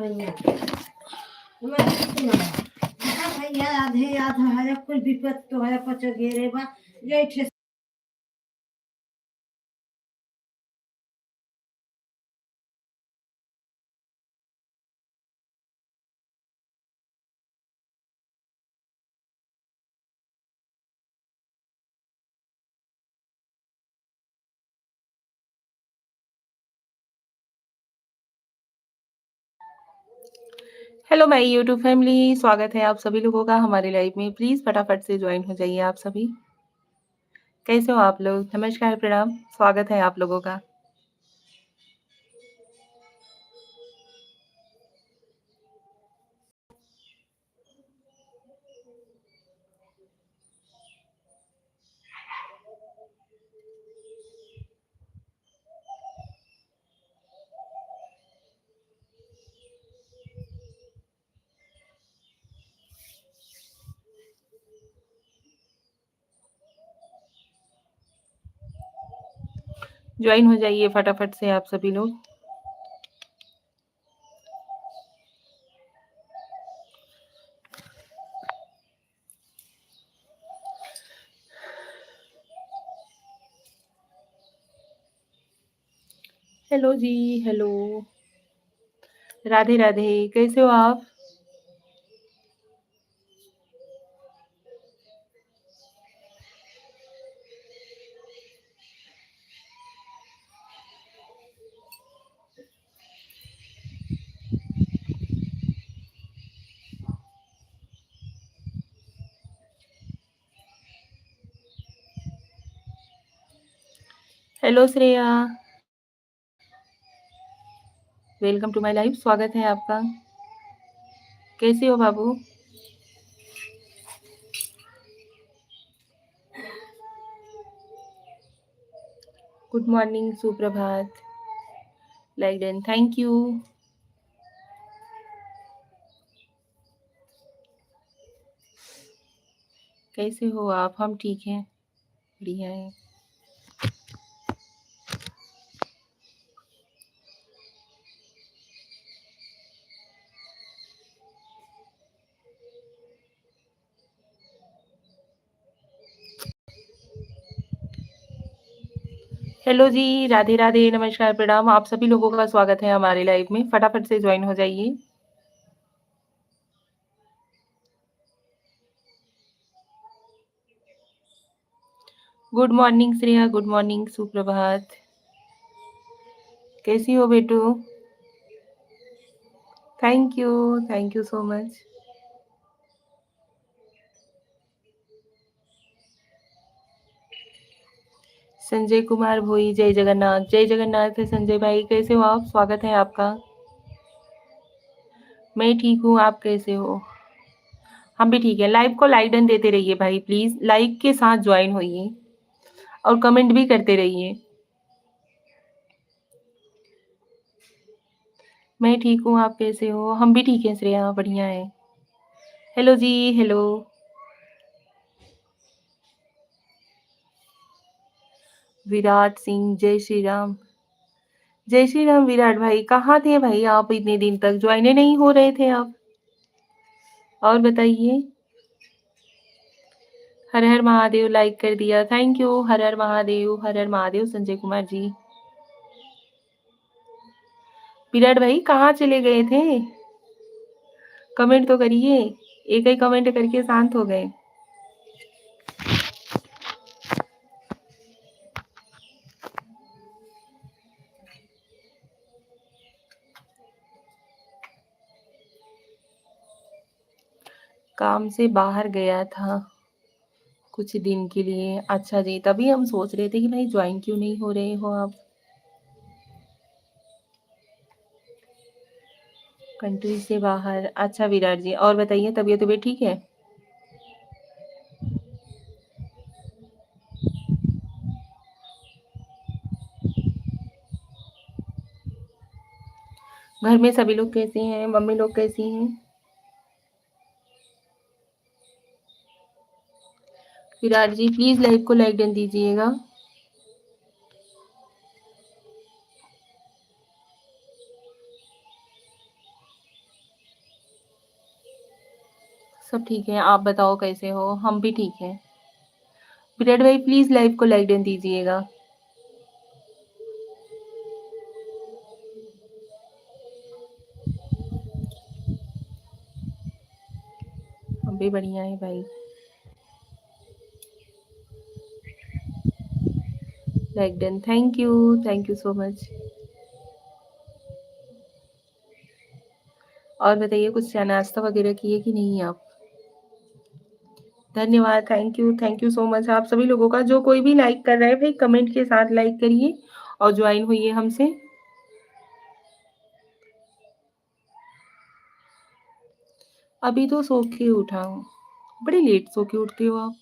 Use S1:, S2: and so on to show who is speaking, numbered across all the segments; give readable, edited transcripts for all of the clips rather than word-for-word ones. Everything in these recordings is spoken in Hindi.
S1: भैया भैया आधे आधा है कुछ विपत तो है पच गेरे बा जैठे
S2: हेलो माय यूट्यूब फैमिली, स्वागत है आप सभी लोगों का हमारे लाइव में। प्लीज़ फटाफट से ज्वाइन हो जाइए आप सभी। कैसे हो आप लोग? नमस्कार, प्रणाम, स्वागत है आप लोगों का। ज्वाइन हो जाइए फटाफट से आप सभी लोग। हेलो जी, हेलो, राधे राधे, कैसे हो आप? Hello Shreya, welcome to my live, स्वागत है आपका। कैसे हो बाबू? गुड मॉर्निंग, सुप्रभात, लाइक डन, थैंक यू। कैसे हो आप? हम ठीक हैं, बढ़िया है। हेलो जी, राधे राधे, नमस्कार, प्रणाम, आप सभी लोगों का स्वागत है हमारे लाइव में। फटाफट से ज्वाइन हो जाइए। Good morning Shreya, good morning, सुप्रभात, कैसी हो बेटू? Thank you so much. Sanjay Kumar Bhoi, जय जगन्नाथ है संजय भाई, कैसे हो आप? स्वागत है आपका। मैं ठीक हूँ, आप कैसे हो? हम भी ठीक है। लाइव को लाइक डन देते रहिए भाई, प्लीज लाइक के साथ ज्वाइन होइए और कमेंट भी करते रहिए। मैं ठीक हूँ, आप कैसे हो? हम भी ठीक है श्रेया, बढ़िया है। हेलो जी, हेलो, विराट सिंह, जय श्री राम। जय श्री राम विराट भाई, कहाँ थे भाई आप? इतने दिन तक ज्वाइन नहीं हो रहे थे आप, और बताइए। हर हर महादेव, लाइक कर दिया, थैंक यू। हर हर महादेव, हर हर महादेव संजय कुमार जी। विराट भाई कहाँ चले गए थे? कमेंट तो करिए, एक ही कमेंट करके शांत हो गए। काम से बाहर गया था कुछ दिन के लिए। अच्छा जी, तभी हम सोच रहे थे कि भाई ज्वाइन क्यों नहीं हो रहे हो आप। कंट्री से बाहर, अच्छा विराट जी, और बताइए, तबीयत ठीक है? घर में सभी लोग कैसे हैं? मम्मी लोग कैसी हैं? विराट जी प्लीज लाइव को लाइक डन दीजिएगा। सब ठीक है, आप बताओ कैसे हो? हम भी ठीक हैं। विराट भाई प्लीज़ लाइव को लाइक डन दीजिएगा। हम भी बढ़िया हैं भाई। Like done, thank you so much. और बताइए कुछ नाश्ता वगैरह किए कि नहीं आप? धन्यवाद, थैंक यू सो मच आप सभी लोगों का। जो कोई भी लाइक कर रहा है भाई कमेंट के साथ लाइक करिए और ज्वाइन होइए हमसे। अभी तो सो के उठा हूँ। बड़ी लेट सो के उठते हो आप?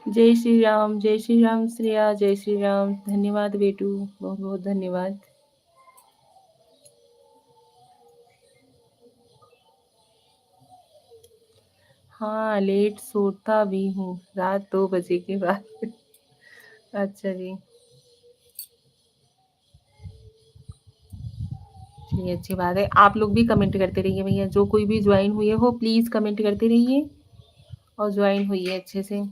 S2: जय श्री राम श्रेया, जय श्री राम। धन्यवाद बेटू, बहुत बहुत धन्यवाद। हाँ, लेट सोता भी हूँ, रात 2 बजे के बाद। अच्छा जी, चलिए अच्छी बात है। आप लोग भी कमेंट करते रहिए भैया, जो कोई भी ज्वाइन हुए हो प्लीज़ कमेंट करते रहिए और ज्वाइन होइए अच्छे से।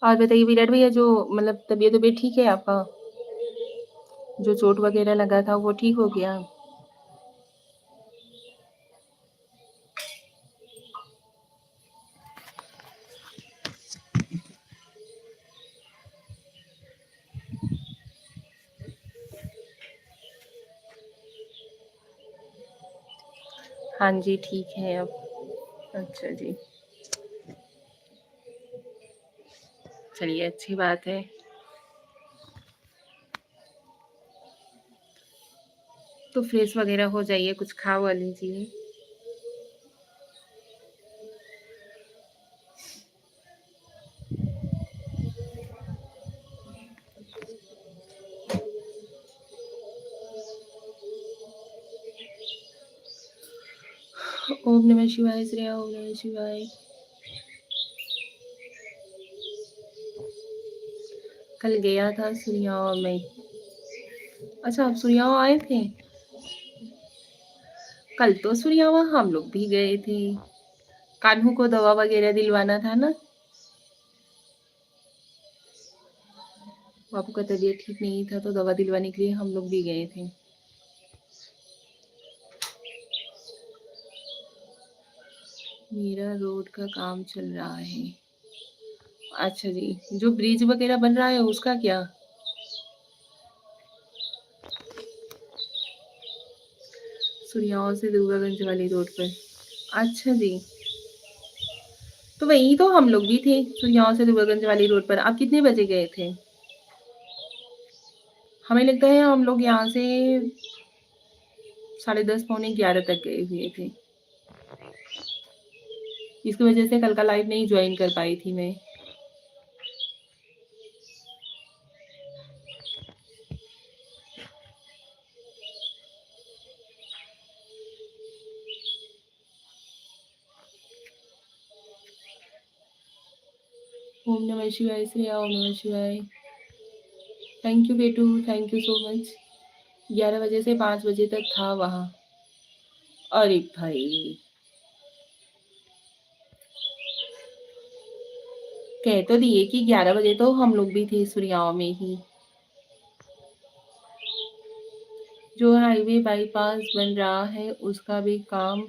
S2: और बताइए विराट भैया, जो मतलब तबीयत ठीक है आपका? जो चोट वगैरह लगा था वो ठीक हो गया? हाँ जी, ठीक है अब। अच्छा जी, चलिए अच्छी बात है। तो फ्रेश वगैरह हो जाइए, कुछ खा वा लीजिए। ओम नमः शिवाय श्रेया, ओम नमः शिवाय। कल गया था सुरयाव में। अच्छा, आप सुरयाव आए थे? कल तो सुरयावा हम लोग भी गए थे। कान्हू को दवा वगैरह दिलवाना था ना? बापू का तबीयत ठीक नहीं था तो दवा दिलवाने के लिए हम लोग भी गए थे। मेरा रोड का काम चल रहा है। अच्छा जी, जो ब्रिज वगैरह बन रहा है उसका क्या? सुरयाव से दुर्गागंज वाली रोड पर। अच्छा जी, तो वहीं तो हम लोग भी थे, सुरयाव से दुर्गागंज वाली रोड पर। आप कितने बजे गए थे? हमें लगता है हम लोग यहाँ से 10:30 पौने 11 तक गए हुए थे। इसकी वजह से कल का लाइव नहीं ज्वाइन कर पाई थी मैं। ओम नमः शिवाय श्रेया, ओम नमः शिवाय। थैंक यू बेटू, थैंक यू सो मच। 11 बजे से 5 बजे तक था वहाँ। अरे भाई, कह तो दिए कि 11 बजे तो हम लोग भी थे सुरयाव में ही। जो हाईवे बाईपास बन रहा है उसका भी काम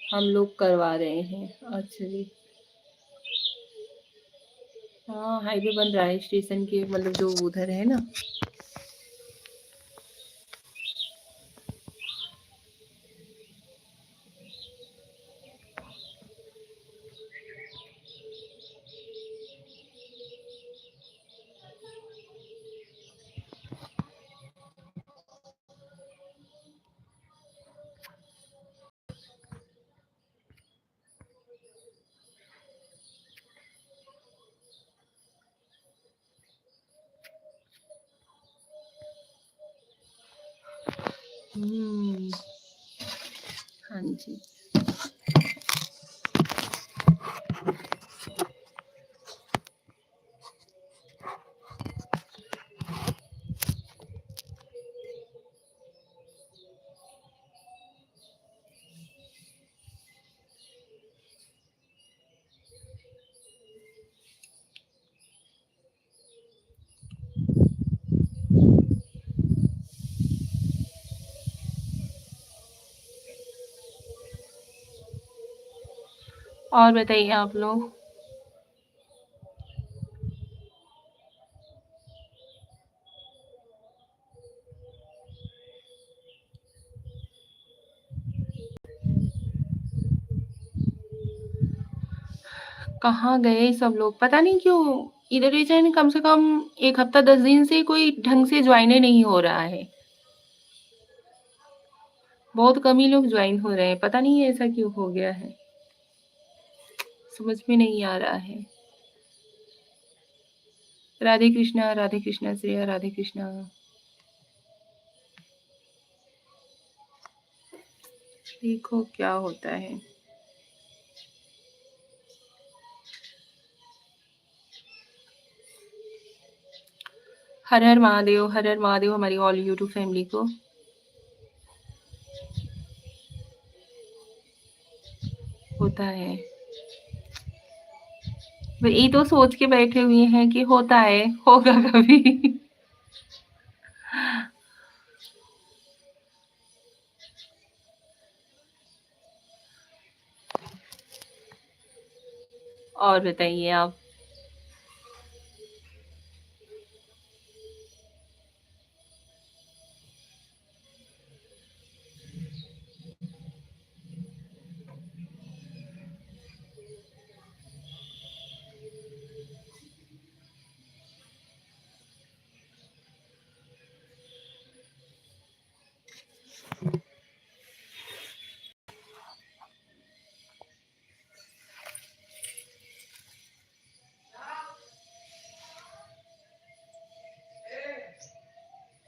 S2: हम लोग करवा रहे हैं। अच्छा जी, हाँ हाईवे बन रहा है स्टेशन के, मतलब जो उधर है ना। हुँ, हाँ जी। और बताइए आप लोग? कहाँ गए सब लोग? पता नहीं क्यों इधर रीजन कम से कम 1 हफ्ता 10 दिन से कोई ढंग से जॉइन ही नहीं हो रहा है। बहुत कम ही लोग जॉइन हो रहे हैं, पता नहीं ऐसा क्यों हो गया है? समझ में नहीं आ रहा है। राधे कृष्णा श्रेया, राधे कृष्णा। देखो क्या होता है। हर हर महादेव हमारी ऑल यूट्यूब फैमिली को। होता है। वही तो सोच के बैठे हुए हैं कि होता है, होगा कभी। और बताइए आप?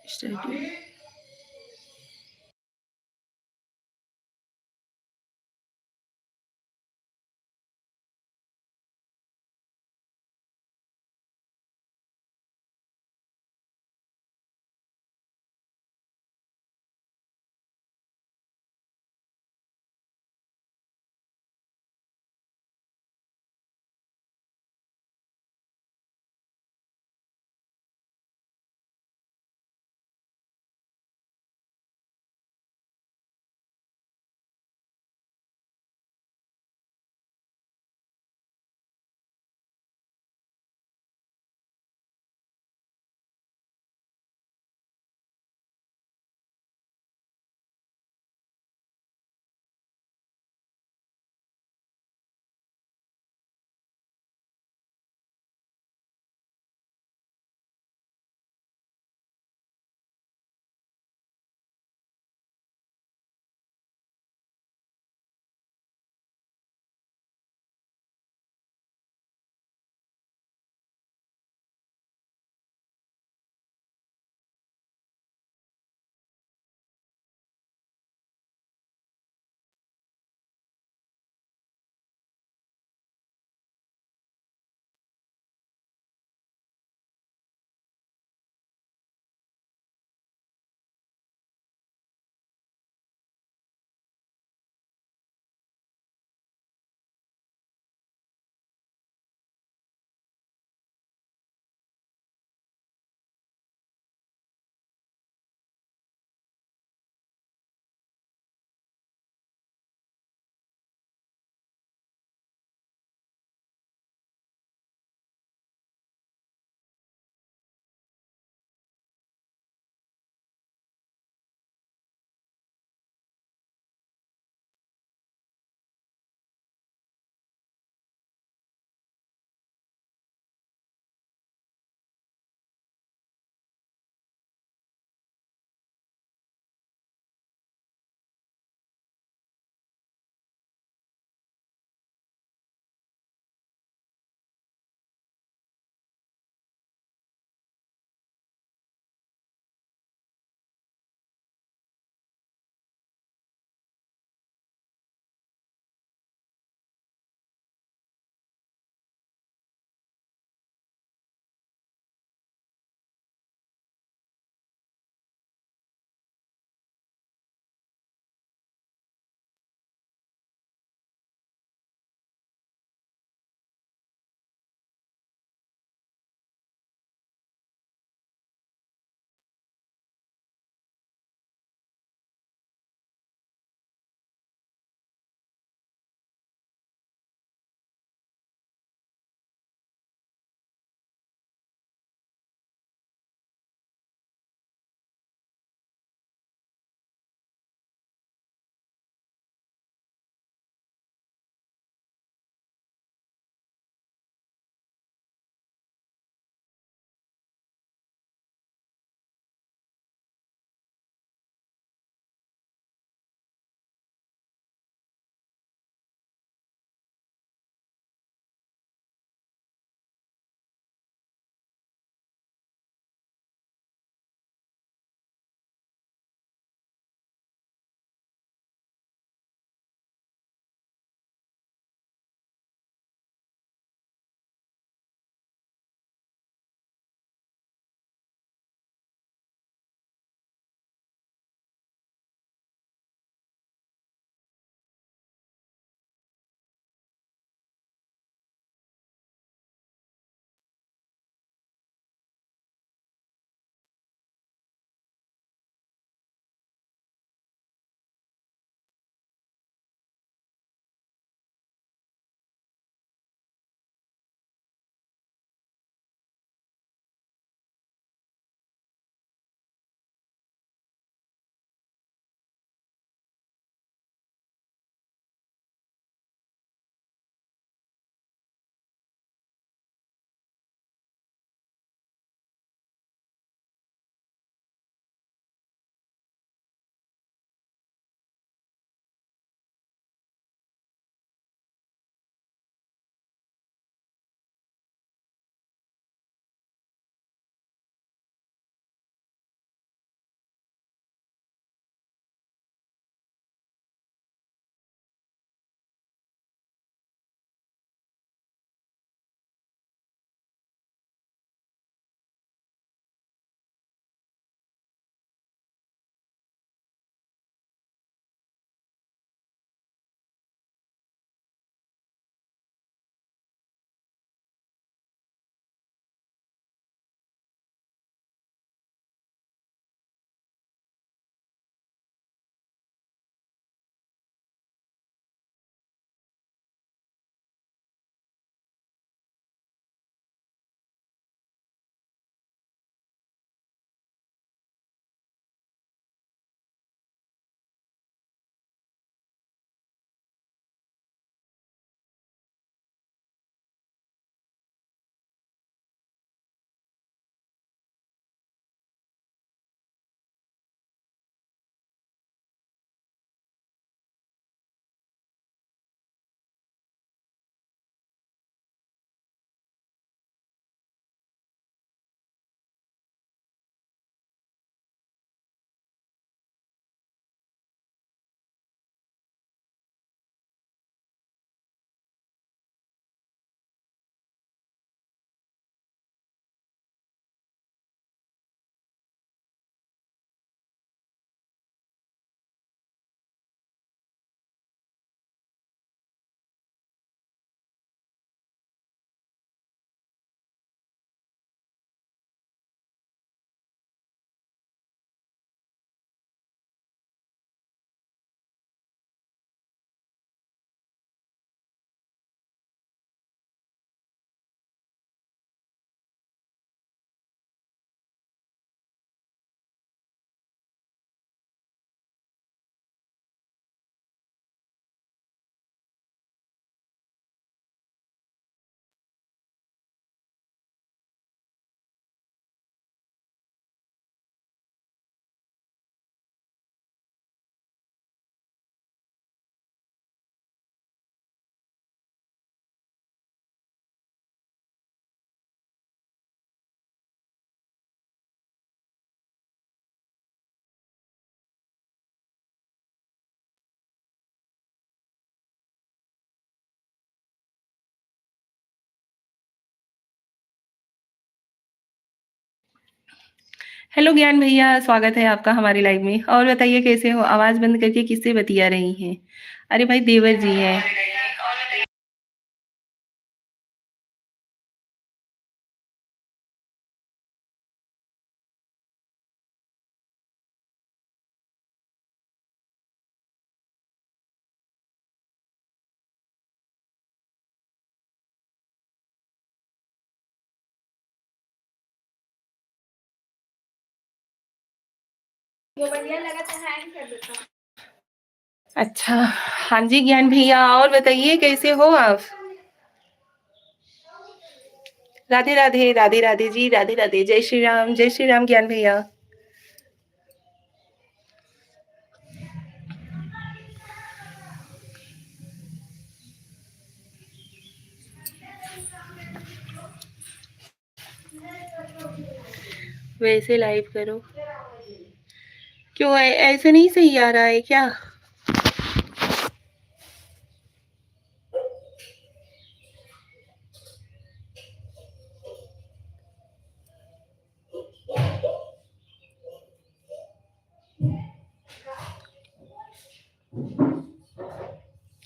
S2: स्टडी हेलो ज्ञान भैया, स्वागत है आपका हमारी लाइव में। और बताइए कैसे हो? आवाज़ बंद करके किससे बतिया रही हैं? अरे भाई देवर जी हैं। अच्छा, हाँ जी ज्ञान भैया, और बताइए कैसे हो आप? राधे राधे, राधे राधे जी, राधे राधे। जय श्री राम ज्ञान भैया। वैसे लाइव करो। क्यों ऐसे नहीं सही आ रहा है क्या?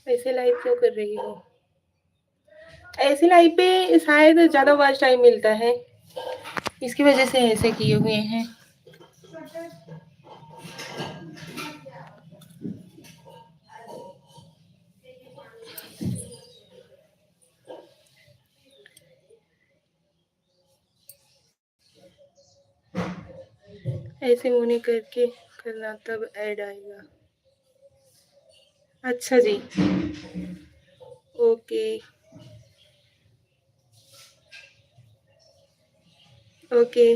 S2: ऐसे लाइव क्यों कर रही हो? ऐसे लाइव पे शायद ज़्यादा वॉच टाइम मिलता है, इसकी वजह से ऐसे किए हुए हैं। ऐसे मुँह करके करना तब ऐड आएगा। अच्छा जी, ओके ओके।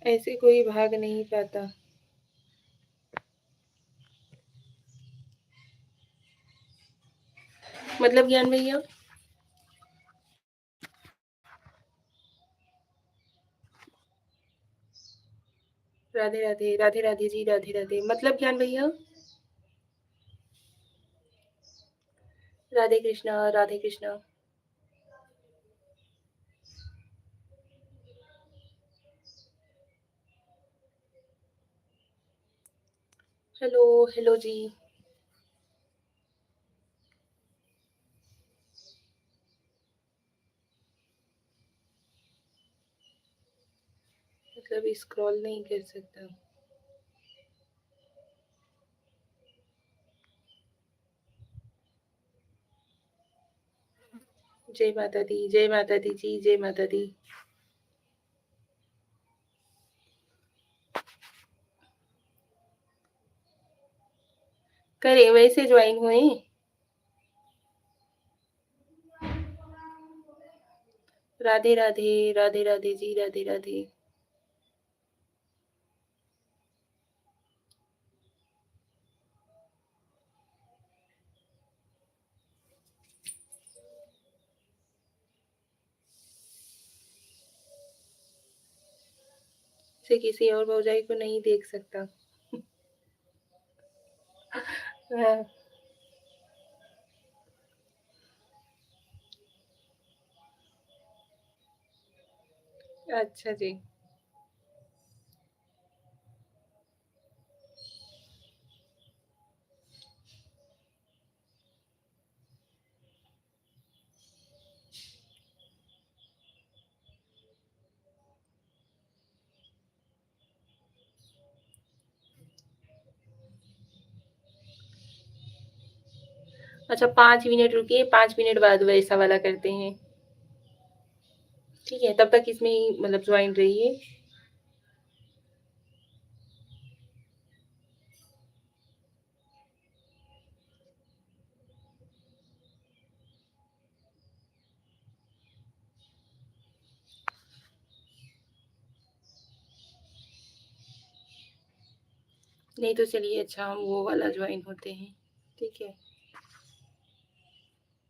S2: ऐसे कोई भाग नहीं पाता। मतलब ज्ञान भैया? राधे राधे, राधे राधे जी, राधे राधे। मतलब ज्ञान भैया? राधे कृष्णा, राधे कृष्णा। हेलो, हेलो जी। मतलब स्क्रॉल नहीं कर सकता। जय माता दी, जय माता दी जी, जय माता दी। करे वैसे ज्वाइन हुए। राधे राधे, राधे राधे जी, राधे राधे। से किसी और भौजाई को नहीं देख सकता। हाँ, अच्छा जी। अच्छा 5 मिनट रुकिए, 5 मिनट बाद वैसा वाला करते हैं। ठीक है, तब तक इसमें ही मतलब ज्वाइन रहिए। नहीं तो चलिए अच्छा हम वो वाला ज्वाइन होते हैं। ठीक है।